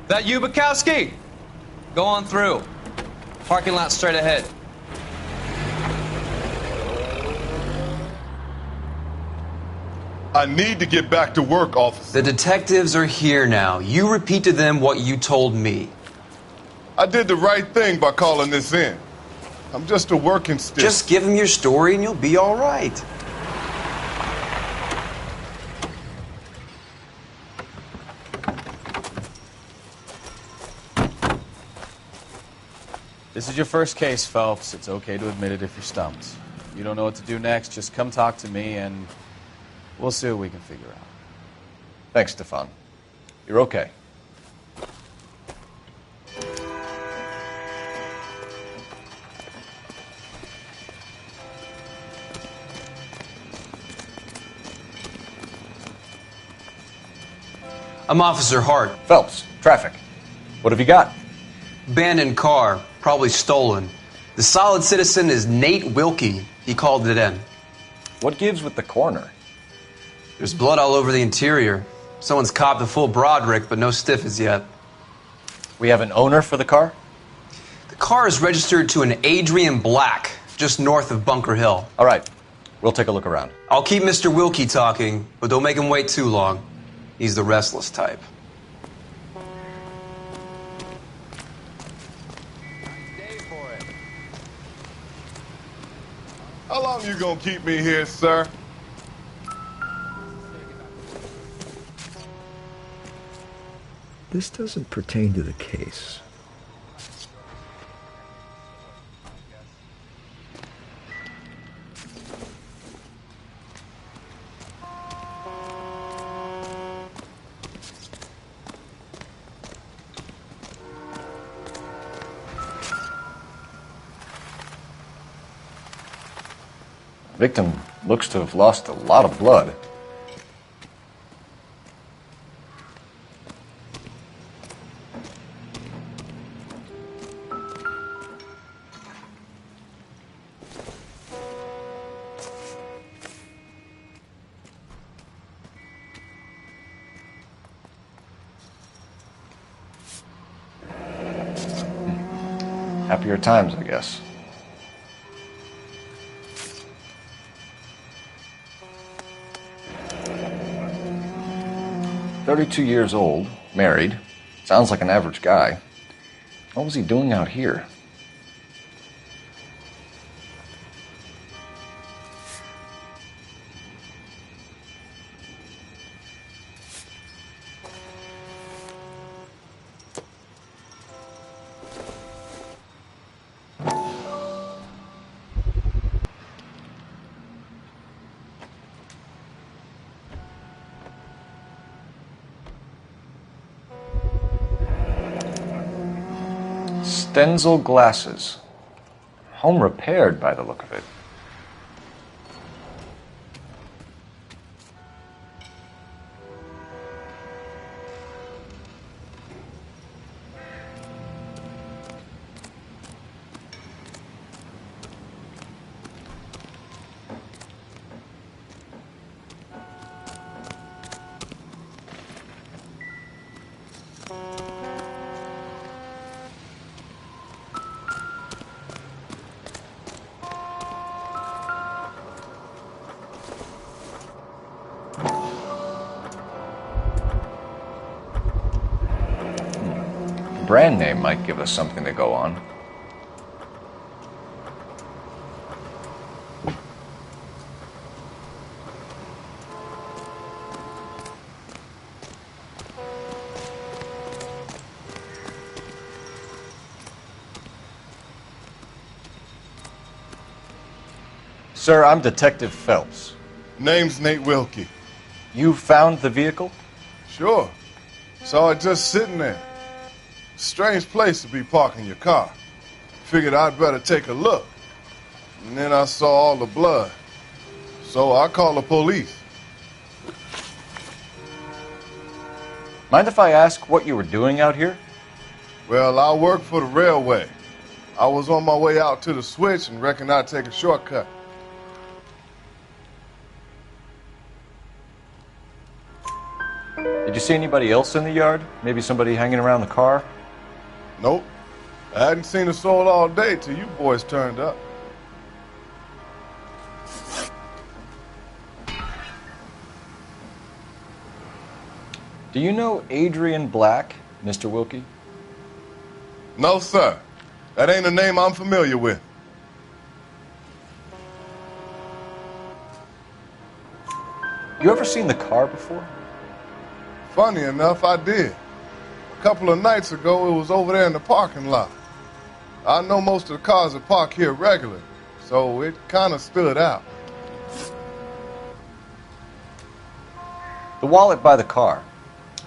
That you, Bukowski? Go on through. Parking lot straight ahead. I need to get back to work, officer. The detectives are here now. You repeat to them what you told me. I did the right thing by calling this in. I'm just a working stick. Just give them your story and you'll be all right. This is your first case, Phelps. It's okay to admit it if you're stumped. You don't know what to do next, just come talk to me and we'll see what we can figure out. Thanks, Stefan. You're okay. I'm Officer Hart. Phelps, traffic. What have you got? Abandoned car, probably stolen. The solid citizen is Nate Wilkie. He called it in. What gives with the coroner? There's blood all over the interior. Someone's copped a full Broderick, but no stiff as yet. We have an owner for the car? The car is registered to an Adrian Black, just north of Bunker Hill. All right. We'll take a look around. I'll keep Mr. Wilkie talking, but don't make him wait too long. He's the restless type. How long you gonna keep me here, sir? This doesn't pertain to the case. The victim looks to have lost a lot of blood. Happier times, I guess. "32 years old, married. Sounds like an average guy. What was he doing out here?" Stenzel glasses. Home repaired by the look of it. Brand name might give us something to go on. Sir, I'm Detective Phelps. Name's Nate Wilkie. You found the vehicle? Sure. Saw it just sitting there. Strange place to be parking your car. Figured I'd better take a look. And then I saw all the blood. So I called the police. Mind if I ask what you were doing out here? Well, I work for the railway. I was on my way out to the switch and reckoned I'd take a shortcut. Did you see anybody else in the yard? Maybe somebody hanging around the car? Nope. I hadn't seen a soul all day till you boys turned up. Do you know Adrian Black, Mr. Wilkie? No, sir. That ain't a name I'm familiar with. You ever seen the car before? Funny enough, I did. A couple of nights ago, it was over there in the parking lot. I know most of the cars are parked here regularly, so it kind of stood out. The wallet by the car.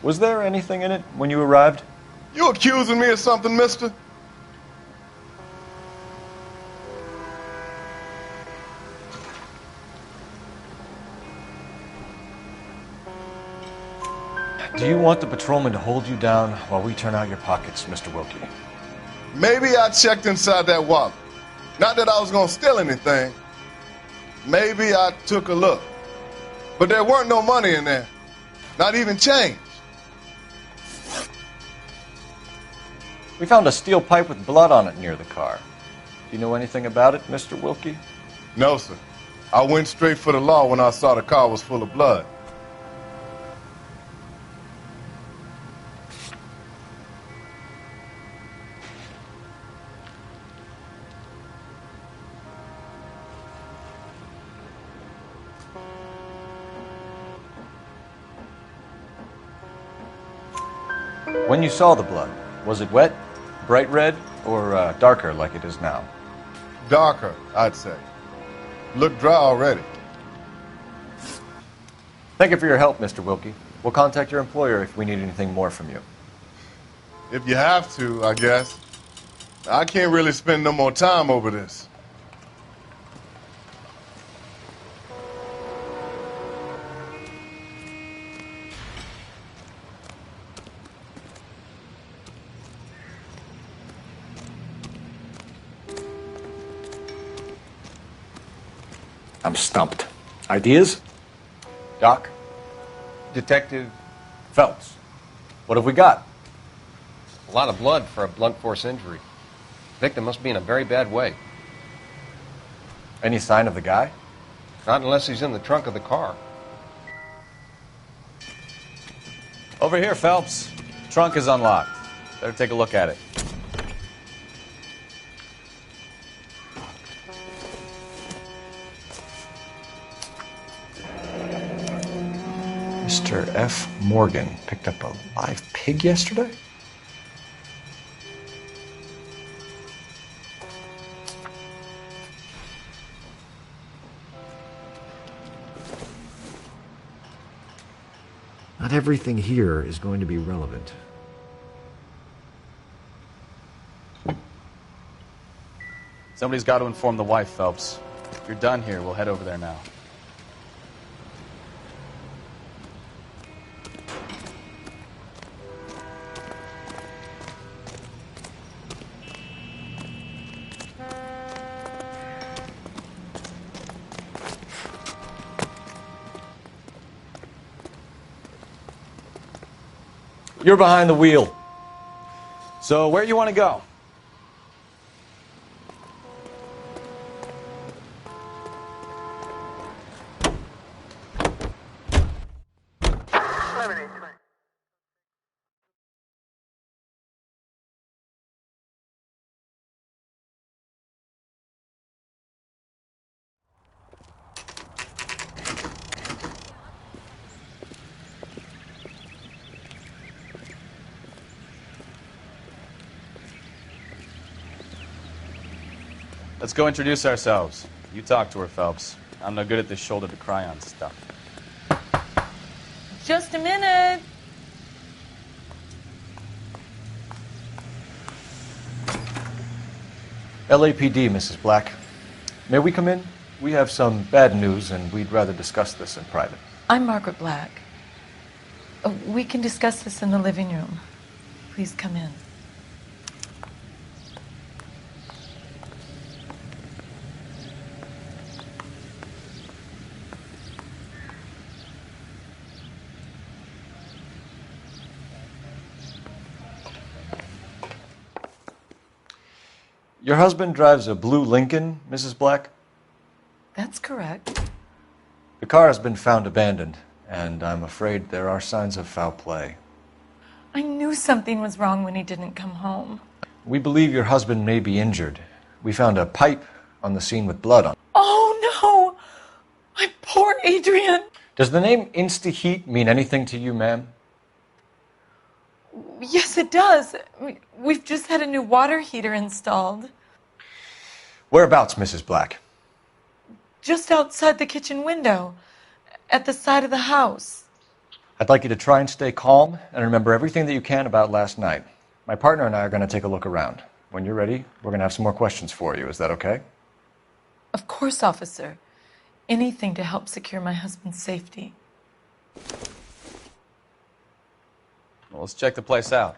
Was there anything in it when you arrived? You accusing me of something, mister? Do you want the patrolman to hold you down while we turn out your pockets, Mr. Wilkie? Maybe I checked inside that wallet. Not that I was going to steal anything. Maybe I took a look. But there weren't no money in there. Not even change. We found a steel pipe with blood on it near the car. Do you know anything about it, Mr. Wilkie? No, sir. I went straight for the law when I saw the car was full of blood. When you saw the blood, was it wet, bright red, or darker like it is now? Darker, I'd say. Looked dry already. Thank you for your help, Mr. Wilkie. We'll contact your employer if we need anything more from you. If you have to, I guess. I can't really spend no more time over this. I'm stumped. Ideas? Doc? Detective Phelps. What have we got? a lot of blood for a blunt force injury. Victim must be in a very bad way. Any sign of the guy? Not unless he's in the trunk of the car. Over here, Phelps. Trunk is unlocked. Better take a look at it. Mr. F. Morgan picked up a live pig yesterday? Not everything here is going to be relevant. Somebody's got to inform the wife, Phelps. If you're done here, we'll head over there now. You're behind the wheel. So, where do you want to go? Let's go introduce ourselves. You talk to her, Phelps. I'm no good at this shoulder to cry on stuff. Just a minute. LAPD, Mrs. Black. May we come in? We have some bad news, and we'd rather discuss this in private. I'm Margaret Black. We can discuss this in the living room. Please come in. Your husband drives a blue Lincoln, Mrs. Black? That's correct. The car has been found abandoned, and I'm afraid there are signs of foul play. I knew something was wrong when he didn't come home. We believe your husband may be injured. We found a pipe on the scene with blood on it. Oh, no! My poor Adrian! Does the name Insta-Heat mean anything to you, ma'am? Yes, it does. We've just had a new water heater installed. Whereabouts, Mrs. Black? Just outside the kitchen window, at the side of the house. I'd like you to try and stay calm and remember everything that you can about last night. My partner and I are going to take a look around. When you're ready, we're going to have some more questions for you. Is that okay? Of course, officer. Anything to help secure my husband's safety. Well, let's check the place out.